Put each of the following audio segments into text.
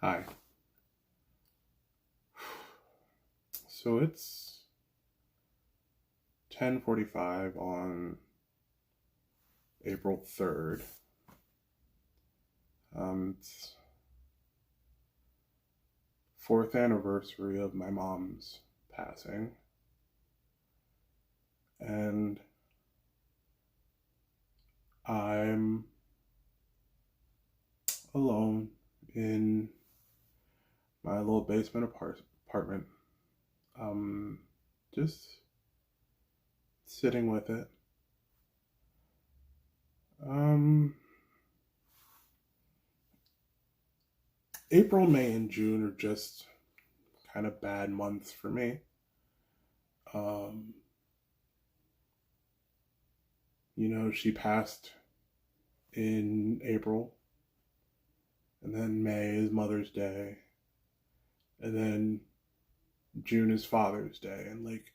Hi. So it's 10:45 on April 3rd. It's fourth anniversary of my mom's passing, and I'm alone in my little basement apartment. Um, just sitting with it. Um, April, May, and June are just kind of bad months for me. Um, she passed in April, and then May is Mother's Day, and then June is Father's Day, and like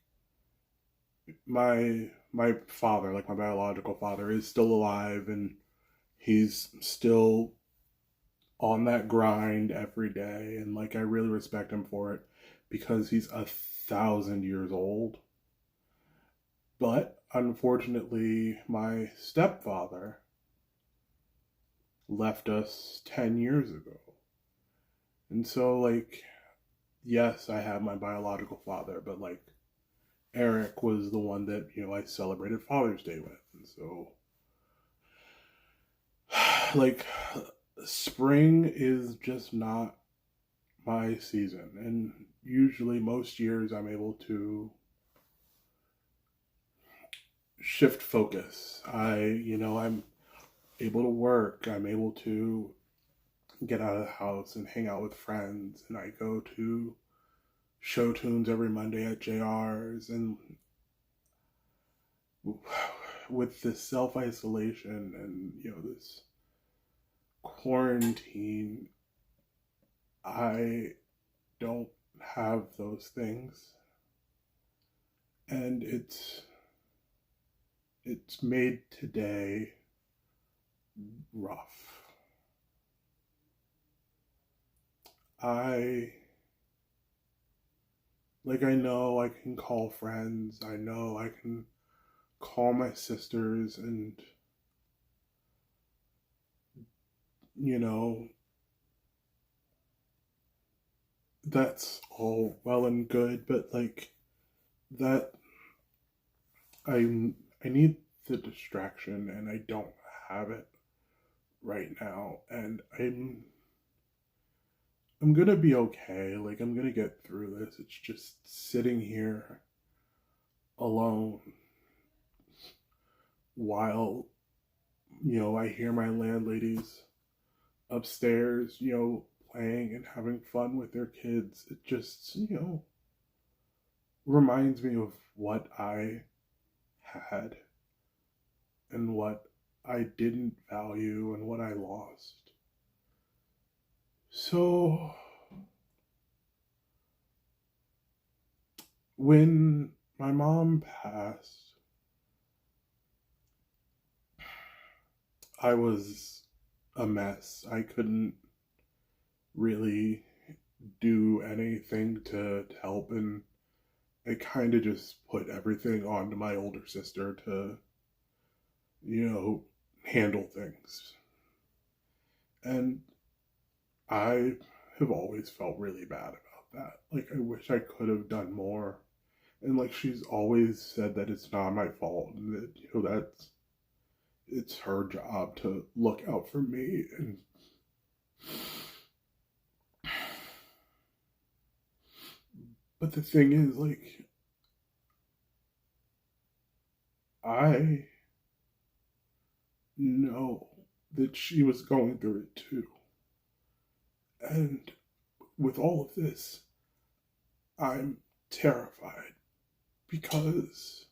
my father, like my biological father, is still alive, and he's still on that grind every day, and like I really respect him for it because he's 1,000 years old. But unfortunately, my stepfather left us 10 years ago. And so, like, yes, I have my biological father, but like, Eric was the one that, I celebrated Father's Day with. And so, like, spring is just not my season. And usually, most years, I'm able to shift focus. I'm able to work. I'm able to get out of the house and hang out with friends. And I go to show tunes every Monday at JR's. And with this self isolation and, this quarantine, I don't have those things. And it's made today rough. I I know I can call friends. I know I can call my sisters and you know that's all well and good, but like that I I need the distraction and I don't have it right now, and I'm gonna be okay. Like, I'm gonna get through this. It's just sitting here alone while, I hear my landladies upstairs, playing and having fun with their kids. It just, reminds me of what I had and what I didn't value and what I lost. So, when my mom passed, I was a mess. I couldn't really do anything to help, and I kind of just put everything onto my older sister to, you know, handle things. And I have always felt really bad about that. Like, I wish I could have done more. And like, she's always said that it's not my fault and that, it's her job to look out for me. And but the thing is, like, I know that she was going through it too. And with all of this, I'm terrified because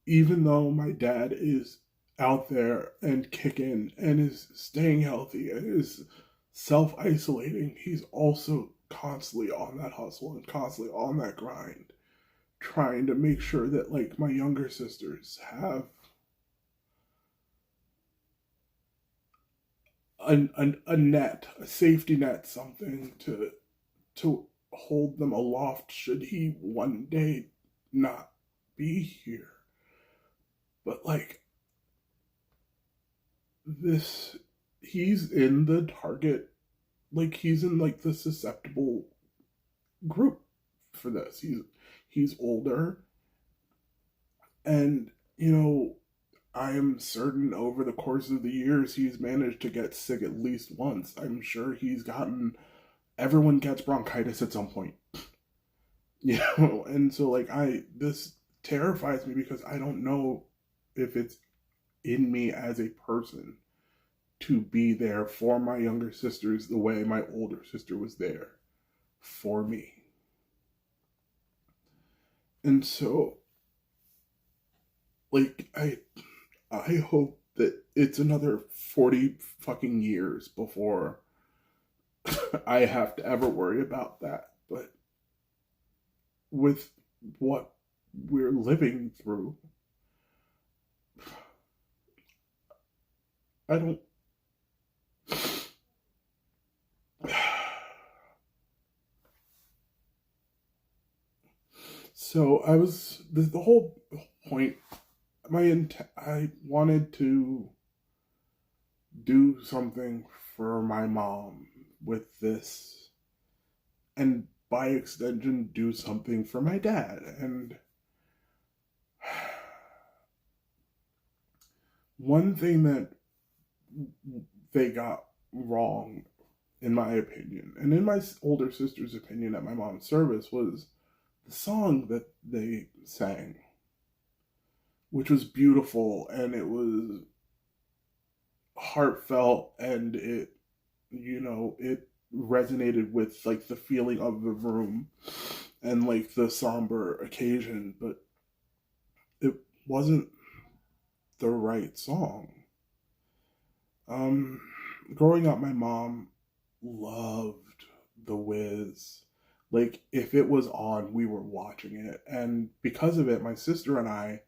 even though my dad is out there and kicking and is staying healthy and is self isolating, he's also constantly on that hustle and constantly on that grind, trying to make sure that, like, my younger sisters have a net, a safety net, something to hold them aloft should he one day not be here. But like this, he's in the target, like he's in like the susceptible group for this. He's older, and I am certain over the course of the years he's managed to get sick at least once. I'm sure he's gotten, everyone gets bronchitis at some point. And so like this terrifies me because I don't know if it's in me as a person to be there for my younger sisters the way my older sister was there for me. And so like I hope that it's another 40 fucking years before I have to ever worry about that. But with what we're living through, I don't. So the whole point. I wanted to do something for my mom with this, and by extension, do something for my dad. And one thing that they got wrong, in my opinion, and in my older sister's opinion at my mom's service, was the song that they sang, which was beautiful and it was heartfelt, and it resonated with like the feeling of the room and like the somber occasion, but it wasn't the right song. Growing up, my mom loved The Wiz. Like, if it was on, we were watching it. And because of it, my sister and I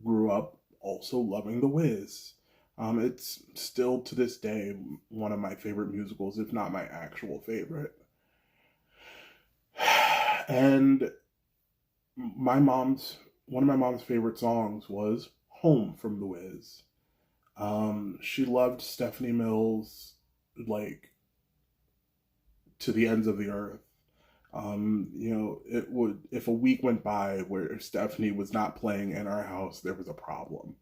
grew up also loving The Wiz. It's still to this day one of my favorite musicals, if not my actual favorite. And one of my mom's favorite songs was Home from The Wiz. She loved Stephanie Mills, like, to the ends of the earth. It would, if a week went by where Stephanie was not playing in our house, there was a problem.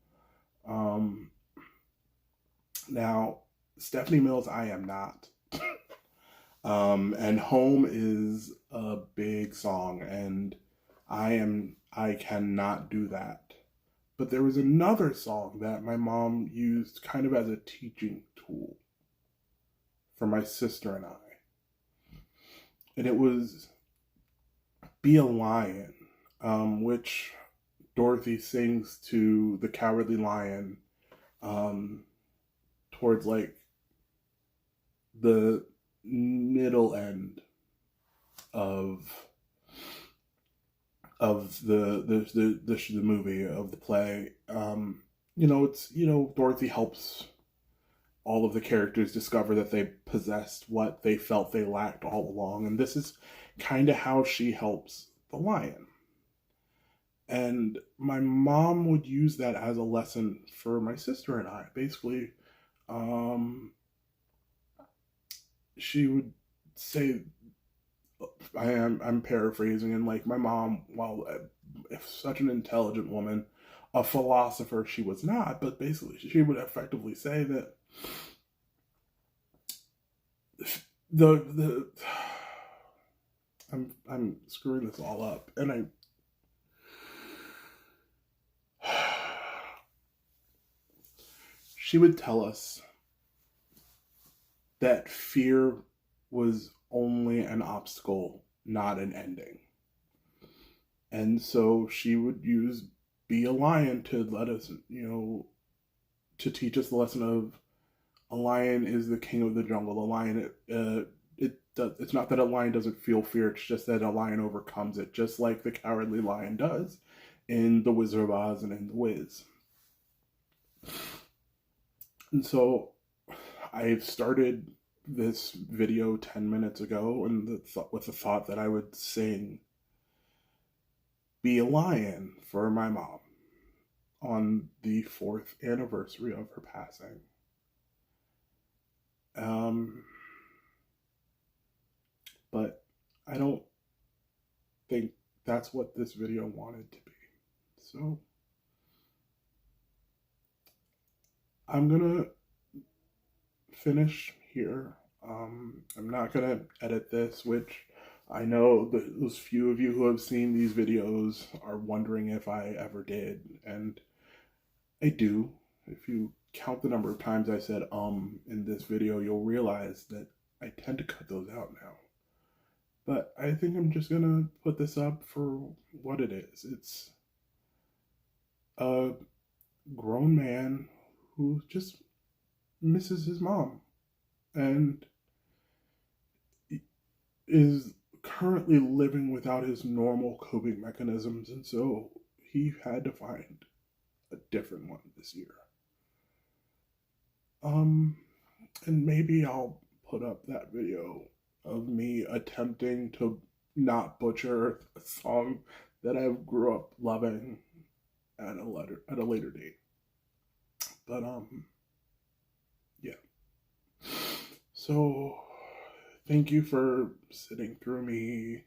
Now, Stephanie Mills, I am not. And Home is a big song, and I cannot do that. But there was another song that my mom used kind of as a teaching tool for my sister and I. And it was Be a Lion, which Dorothy sings to the Cowardly Lion towards like the middle end of the movie, of the play. Dorothy helps all of the characters discover that they possessed what they felt they lacked all along, and this is kind of how she helps the lion. And my mom would use that as a lesson for my sister and I. Basically, she would say, I'm paraphrasing, and like my mom, while if such an intelligent woman, a philosopher she was not, but basically she would effectively say that the I'm screwing this all up, and she would tell us that fear was only an obstacle, not an ending. And so she would use Be a Lion to let us, to teach us the lesson of a lion is the king of the jungle. A lion, it's not that a lion doesn't feel fear, it's just that a lion overcomes it, just like the Cowardly Lion does in The Wizard of Oz and in The Wiz. And so I've started this video 10 minutes ago and with the thought that I would sing Be a Lion for my mom on the 4th anniversary of her passing. But I don't think that's what this video wanted to be. So I'm gonna finish here. I'm not gonna edit this, which I know those few of you who have seen these videos are wondering if I ever did, and I do. If you count the number of times I said in this video, you'll realize that I tend to cut those out now. But I think I'm just gonna put this up for what it is. It's a grown man who just misses his mom and is currently living without his normal coping mechanisms, and so he had to find a different one this year. And maybe I'll put up that video of me attempting to not butcher a song that I grew up loving at a later date. But yeah. So thank you for sitting through me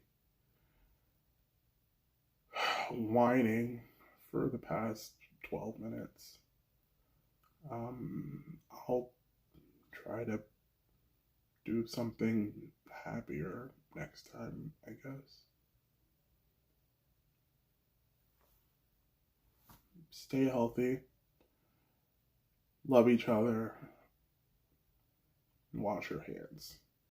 whining for the past 12 minutes. I'll try to do something happier next time, I guess. Stay healthy, love each other, and wash your hands.